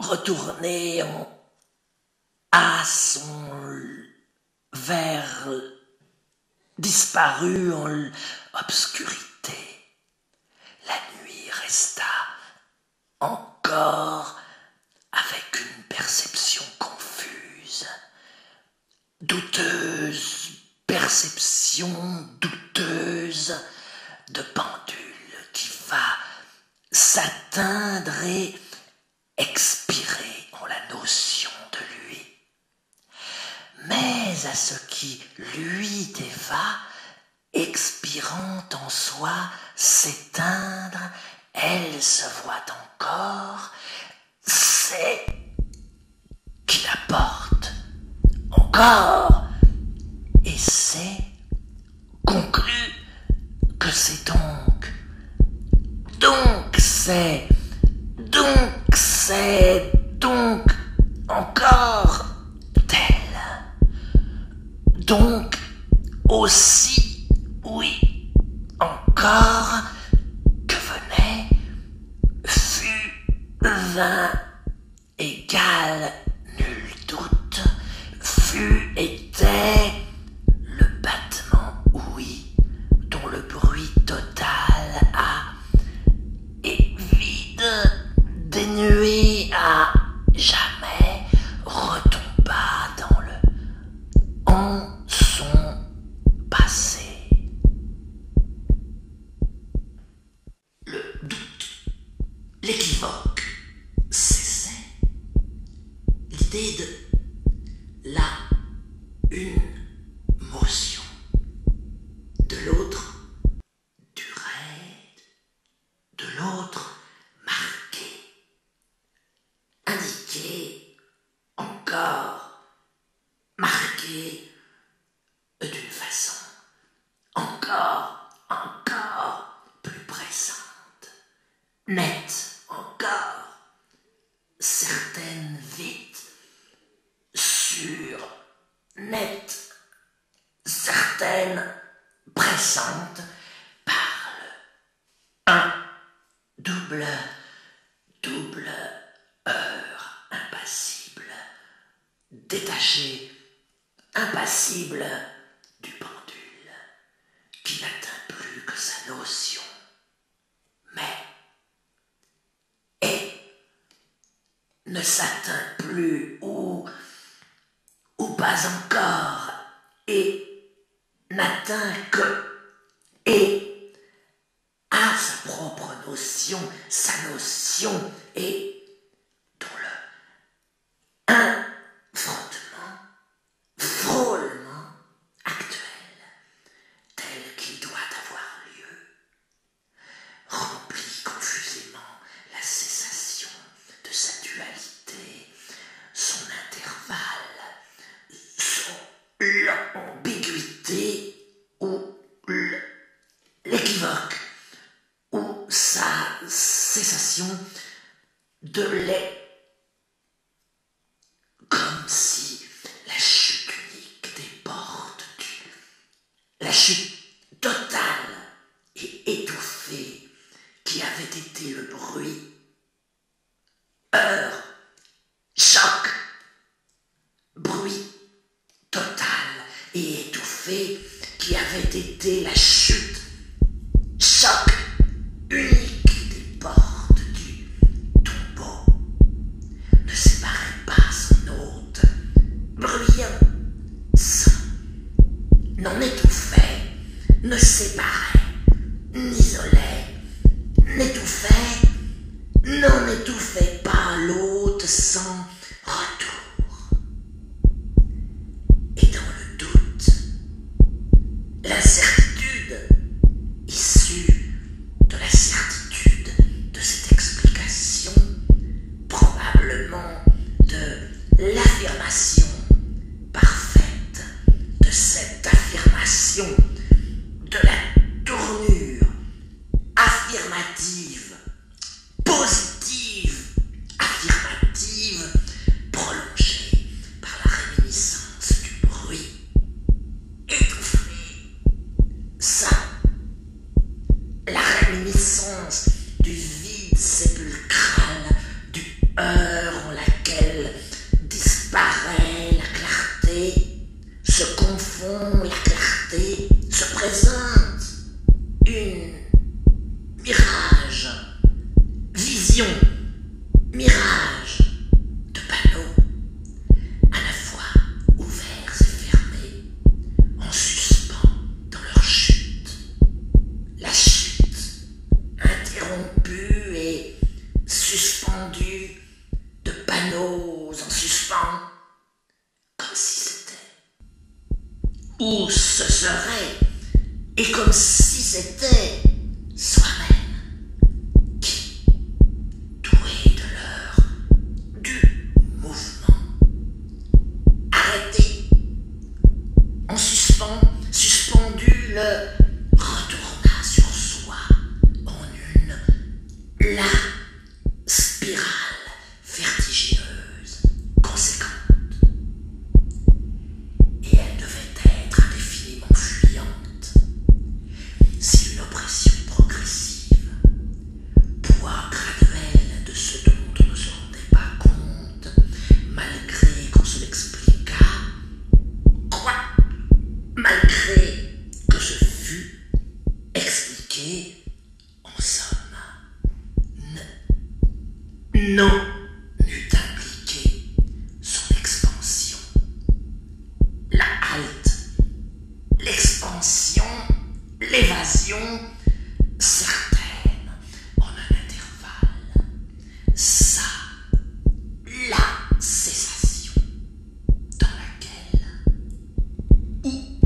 retourner à son vers disparu en l'obscurité. La nuit resta encore avec une perception confuse, douteuse, perception douteuse de pendule qui va s'atteindre et expirer en la notion de lui. Mais à ce qui lui déva, expirant en soi, s'éteindre, elle se voit encore, c'est qui la porte encore, et c'est conclu que c'est donc encore tel. Donc aussi, oui, encore, que venait, vint, égal, nul doute, était le battement ouï, dont le bruit total a, et vide, dénué à jamais, retomba dans en son passé. Le doute, l'équivoque, cessait. L'idée de là, une motion, de l'autre, du raid, de l'autre, marqué, indiqué, encore, marqué, d'une façon encore plus pressante, nette encore, certaine vite, sûre, nette, certaine, pressante, parle, un, double heure, impassible, détaché, impassible du pendule, qui n'atteint plus que sa notion, mais et ne s'atteint plus ou pas encore, et n'atteint que et à sa propre notion, sa notion et dont le frôlement actuel, tel qu'il doit avoir lieu, remplit confusément la cessation de sa dualité, son intervalle, l'ambiguïté ou l'équivoque, ou sa cessation de l'être, comme si la chute unique des portes la chute totale et étouffée qui avait été le bruit, heure, choc, bruit total et étouffé qui avait été la chute, choc unique des portes du tombeau, ne séparait pas son hôte, bruyant, n'en étouffait, ne séparait, n'isolait, n'étouffait, n'en étouffait pas l'hôte sans retour. Et dans le doute, l'incertitude issue de la certitude de cette explication, probablement de l'affirmation parfaite de cette affirmation, de la tournure affirmative, positive, affirmative, prolongée par la réminiscence du bruit, étouffée, ça, la réminiscence du vide sépulcral, du heure en la canaux en suspens, comme si c'était, ou ce serait, et comme si c'était soi-même qui, doué de l'heure du mouvement, arrêté, en suspens, suspendu, le retourna sur soi en une spirale vertigineuse, conséquente, et elle devait être indéfiniment fuyante si une oppression progressive, poids graduel de ce dont on ne se rendait pas compte, malgré qu'on se l'expliquât, malgré que ce fût expliqué, en somme, non n'eût impliqué son expansion. La halte, l'expansion, l'évasion, certaine en un intervalle, ça, la cessation, dans laquelle, ou,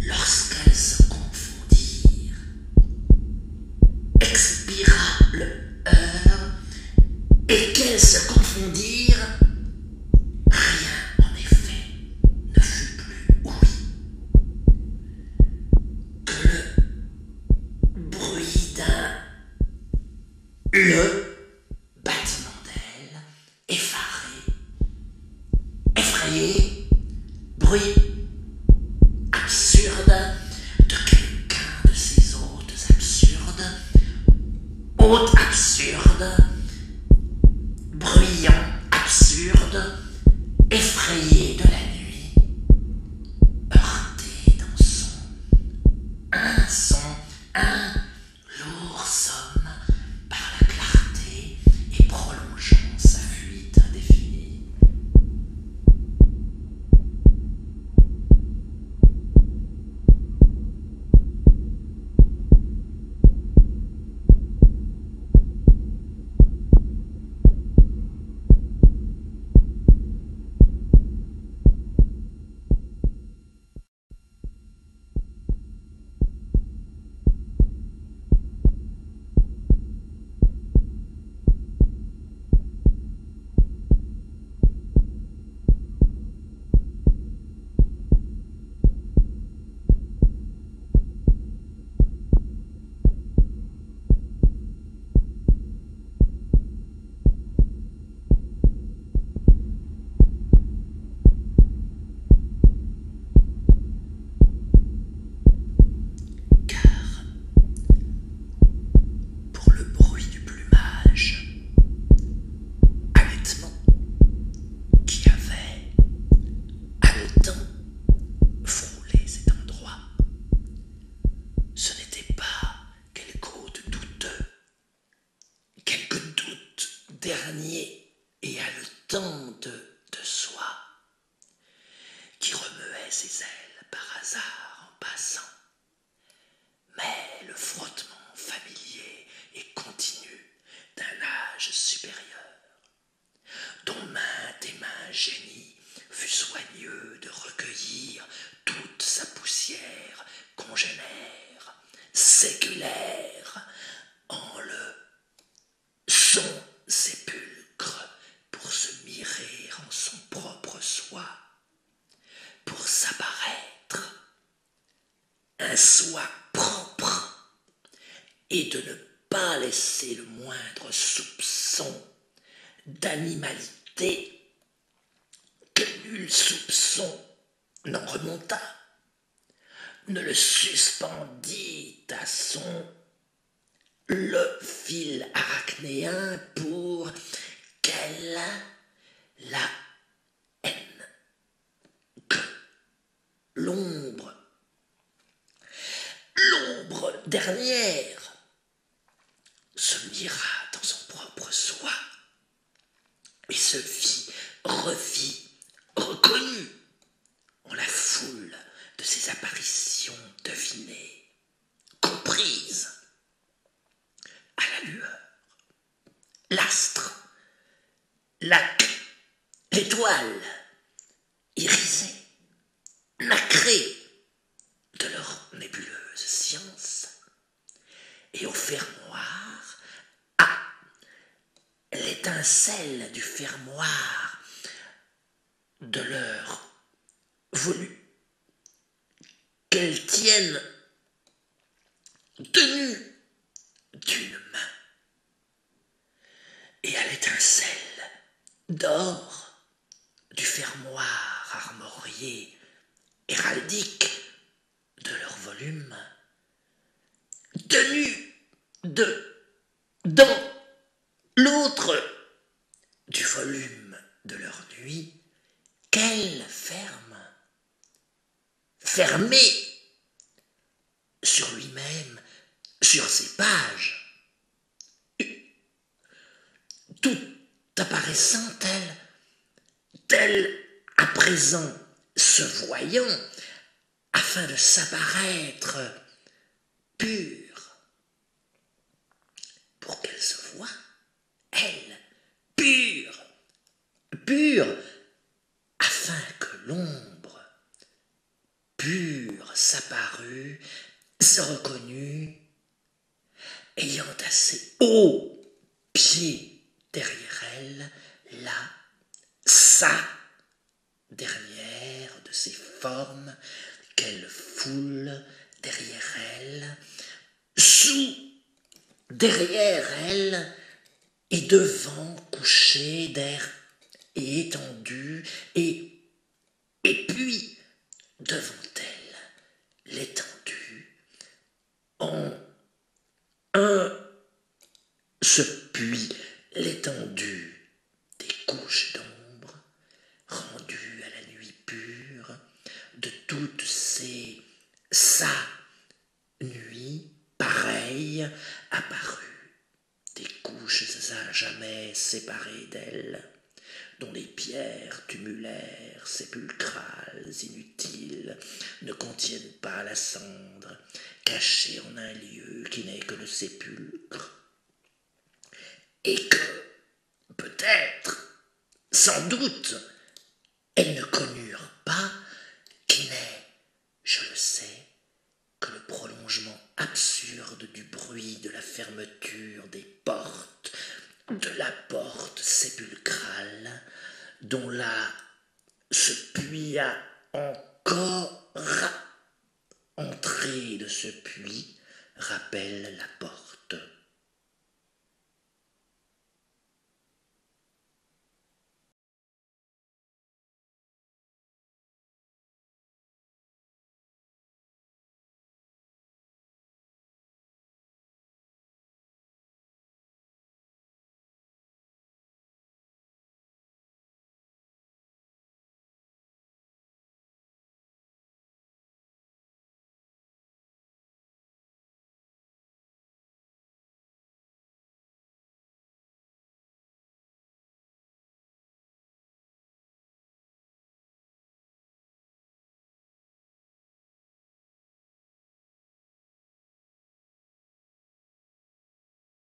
lorsqu'elles se confondirent, expira le heurt, et qu'elles se confondirent, rien en effet ne fut plus ouï que le bruit le battement d'ailes, effaré, effrayé, bruit absurde de quelqu'un de ces hôtes absurdes, hôtes absurdes, bruyant, absurde, effrayé de la nuit, heurté dans un lourd somme par la clarté et prolongeant sa fuite indéfinie. Pour le bruit du plumage, haletement, qui avait, haletant, frôlé cet endroit, ce n'était pas quelque hôte douteux, quelque doute dernier et haletant de soi, qui remuait ses ailes par hasard en passant, mais le frottement familier et continu d'un âge supérieur, dont maintes et maints génies fut soigneux de recueillir toute sa poussière congénère, séculaire, en le son sépulcre pour se mirer en son propre soi, pour s'apparaître un soi propre, et de ne pas laisser le moindre soupçon d'animalité, que nul soupçon n'en remonta, ne le suspendit à son le fil arachnéen pour qu'elle la haine, que l'ombre dernière se mira dans son propre soi et se revit, reconnue en la foule de ces apparitions devinées, comprises à la lueur. L'astre lacs, étoiles, irisées, nacrées de leur nébuleuse science, et au fermoir, l'étincelle du fermoir de leur volume, qu'elles tiennent tenues d'une main, et à l'étincelle d'or du fermoir armorié héraldique de leur volume, tenue dans l'autre du volume de leur nuit, qu'elles ferment, fermé sur lui-même, sur ses pages, tout apparaissant tel à présent se voyant, afin de s'apparaître pure, pour qu'elle se voie, elle, pure, afin que l'ombre pure s'apparut, se reconnut, ayant assez haut pied derrière elle, là, sa dernière de ces formes qu'elle foule derrière elle, derrière elle et devant couché d'air et étendu, et puis devant elle l'étendue en ce puits, l'étendue des couches d'ombre rendues à la nuit pure de toutes ces sa nuit pareille apparue, des couches à jamais séparées d'elle, dont les pierres tumulaires, sépulcrales, inutiles, ne contiennent pas la cendre, cachée en un lieu qui n'est que le sépulcre, et que, peut-être, sans doute, elles ne connurent pas, qui n'est, je le sais, que le prolongement absurde du bruit de la fermeture des portes, de la porte sépulcrale, dont là ce puits a encore entrée de ce puits rappelle la porte.